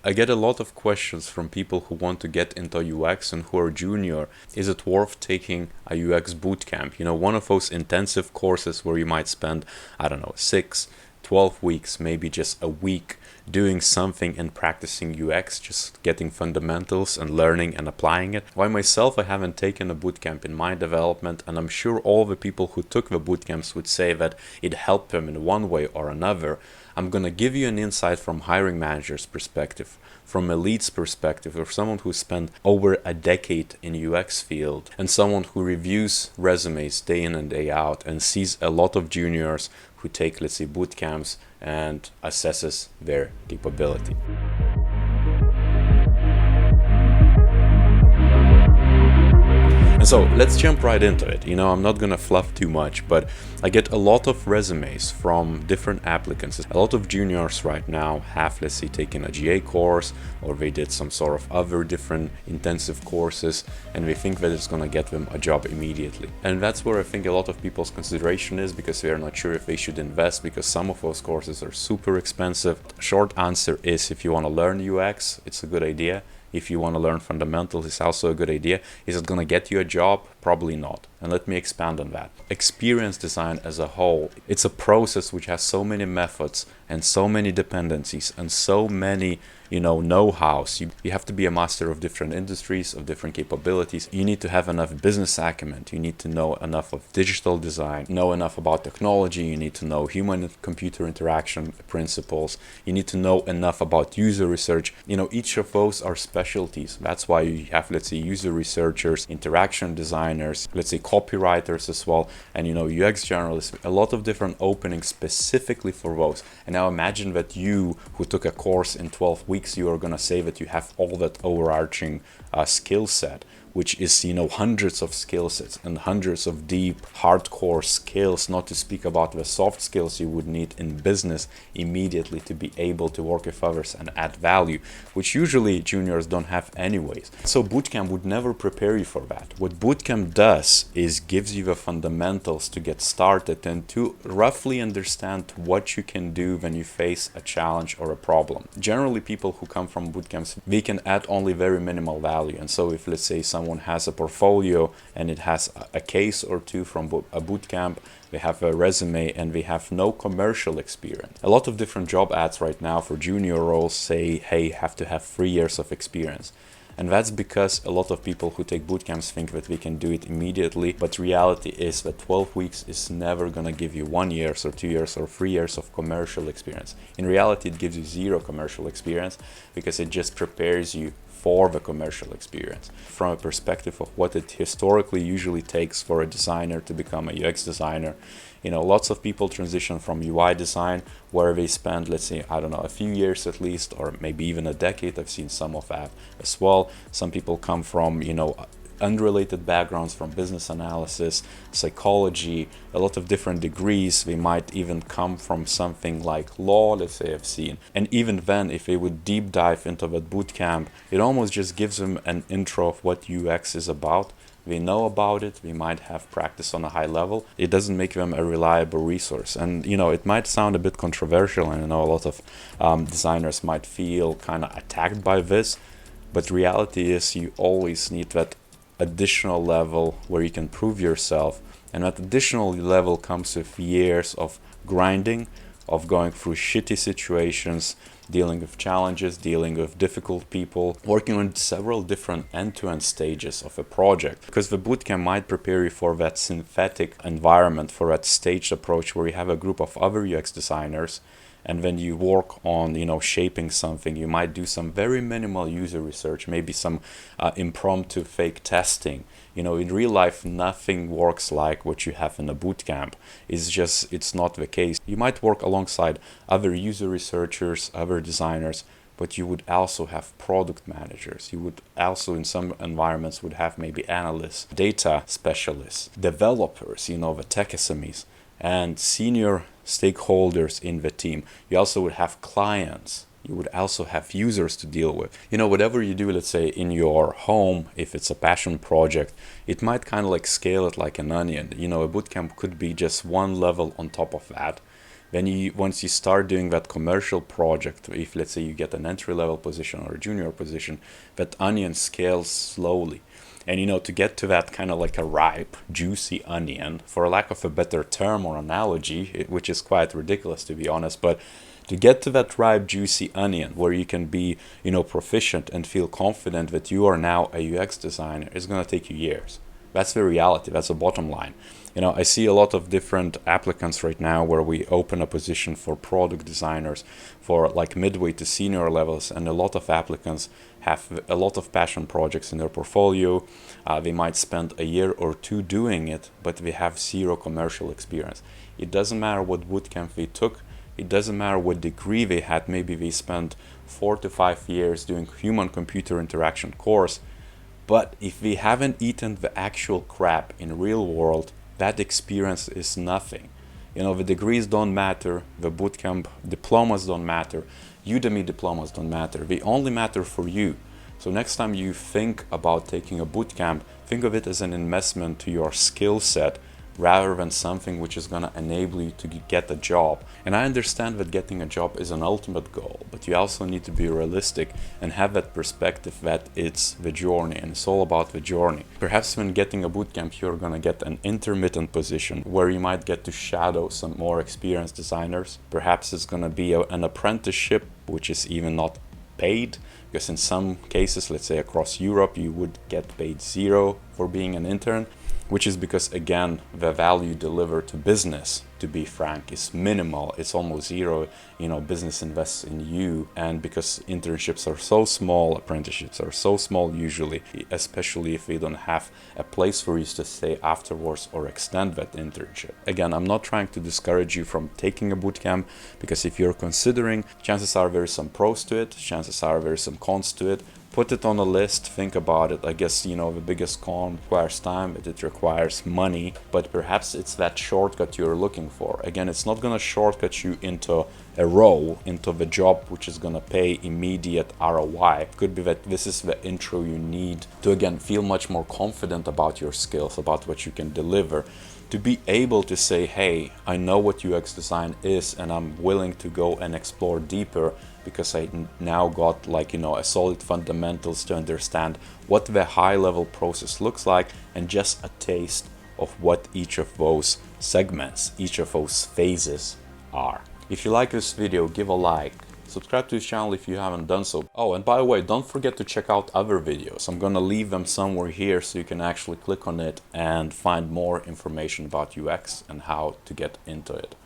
I get a lot of questions from people who want to get into UX and who are junior. Is it worth taking a UX bootcamp? One of those intensive courses where you might spend, I don't know, 6, 12 weeks, maybe just a week doing something and practicing UX, just getting fundamentals and learning and applying it. Why myself, I haven't taken a bootcamp in my development, and I'm sure all the people who took the bootcamps would say that it helped them in one way or another. I'm going to give you an insight from hiring manager's perspective, from a lead's perspective, or someone who spent over a decade in UX field, and someone who reviews resumes day in and day out and sees a lot of juniors who take, let's say, boot camps and assesses their capability. And so let's jump right into it. I'm not gonna fluff too much, but I get a lot of resumes from different applicants. A lot of juniors right now have, let's say, taken a GA course, or they did some sort of other different intensive courses, and they think that it's gonna get them a job immediately. And that's where I think a lot of people's consideration is, because they are not sure if they should invest, because some of those courses are super expensive. Short answer is, if you wanna learn UX, it's a good idea. If you want to learn fundamentals, it's also a good idea. Is it going to get you a job? Probably not. And let me expand on that. Experience design as a whole, it's a process which has so many methods and so many dependencies and so many know-hows. You have to be a master of different industries, of different capabilities. You need to have enough business acumen. You need to know enough of digital design, know enough about technology. You need to know human-computer interaction principles. You need to know enough about user research. Each of those are specialties. That's why you have, let's say, user researchers, interaction designers, let's say copywriters as well, and UX generalists, a lot of different openings specifically for those. And now imagine that you, who took a course in 12 weeks, you are going to say that you have all that overarching skill set, which is hundreds of skill sets and hundreds of deep hardcore skills, not to speak about the soft skills you would need in business immediately to be able to work with others and add value, which usually juniors don't have anyways. So bootcamp would never prepare you for that. What bootcamp does is gives you the fundamentals to get started and to roughly understand what you can do when you face a challenge or a problem. Generally, people who come from bootcamps, they can add only very minimal value. And so if, let's say, someone has a portfolio and it has a case or two from a bootcamp, they have a resume and they have no commercial experience. A lot of different job ads right now for junior roles say, hey, you have to have 3 years of experience. And that's because a lot of people who take bootcamps think that we can do it immediately, but reality is that 12 weeks is never going to give you 1 year or 2 years or 3 years of commercial experience. In reality, it gives you 0 commercial experience because it just prepares you for the commercial experience. From a perspective of what it historically usually takes for a designer to become a UX designer, lots of people transition from UI design, where they spend, let's say, I don't know, a few years at least, or maybe even a decade. I've seen some of that as well. Some people come from, unrelated backgrounds, from business analysis, psychology, a lot of different degrees. They might even come from something like law, let's say, I've seen. And even then, if they would deep dive into that boot camp, it almost just gives them an intro of what UX is about. They know about it, they might have practice on a high level. It doesn't make them a reliable resource. And it might sound a bit controversial, and I know a lot of designers might feel kind of attacked by this, but reality is you always need that additional level where you can prove yourself, and that additional level comes with years of grinding, of going through shitty situations, dealing with challenges, dealing with difficult people, working on several different end-to-end stages of a project. Because the bootcamp might prepare you for that synthetic environment, for that staged approach where you have a group of other UX designers, and when you work on, shaping something, you might do some very minimal user research, maybe some impromptu fake testing. In real life, nothing works like what you have in a bootcamp. It's not the case. You might work alongside other user researchers, other designers, but you would also have product managers. You would also, in some environments, would have maybe analysts, data specialists, developers, the tech SMEs, and senior stakeholders in the team. You also would have clients. You would also have users to deal with. Whatever you do, let's say in your home, if it's a passion project, it might kind of like scale it like an onion. A bootcamp could be just one level on top of that. Then once you start doing that commercial project, if let's say you get an entry-level position or a junior position, that onion scales slowly. And to get to that kind of like a ripe, juicy onion, for lack of a better term or analogy, which is quite ridiculous to be honest, but to get to that ripe, juicy onion where you can be, proficient and feel confident that you are now a UX designer, is going to take you years. That's the reality. That's the bottom line. I see a lot of different applicants right now where we open a position for product designers for like midway to senior levels, and a lot of applicants have a lot of passion projects in their portfolio. They might spend a year or two doing it, but they have zero commercial experience. It doesn't matter what bootcamp they took. It doesn't matter what degree they had. Maybe they spent 4 to 5 years doing human-computer interaction course. But if we haven't eaten the actual crap in real world, that experience is nothing. The degrees don't matter, the bootcamp diplomas don't matter, Udemy diplomas don't matter. They only matter for you. So next time you think about taking a bootcamp, think of it as an investment to your skill set rather than something which is going to enable you to get a job. And I understand that getting a job is an ultimate goal, but you also need to be realistic and have that perspective that it's the journey, and it's all about the journey. Perhaps when getting a bootcamp, you're going to get an intermittent position where you might get to shadow some more experienced designers. Perhaps it's going to be an apprenticeship, which is even not paid, because in some cases, let's say across Europe, you would get paid zero for being an intern, which is because, again, the value delivered to business, to be frank, is minimal. It's almost zero. Business invests in you. And because internships are so small, apprenticeships are so small usually, especially if we don't have a place for you to stay afterwards or extend that internship. Again, I'm not trying to discourage you from taking a bootcamp, because if you're considering, chances are there is some pros to it, chances are there is some cons to it. Put it on a list, think about it. I guess, the biggest con requires time, it requires money, but perhaps it's that shortcut you're looking for. Again, it's not going to shortcut you into a role, into the job which is going to pay immediate ROI. It could be that this is the intro you need to, again, feel much more confident about your skills, about what you can deliver, to be able to say, hey, I know what UX design is and I'm willing to go and explore deeper, because I now got a solid fundamentals to understand what the high level process looks like, and just a taste of what each of those segments, each of those phases are. If you like this video, give a like. Subscribe to this channel if you haven't done so. Oh, and by the way, don't forget to check out other videos. I'm gonna leave them somewhere here so you can actually click on it and find more information about UX and how to get into it.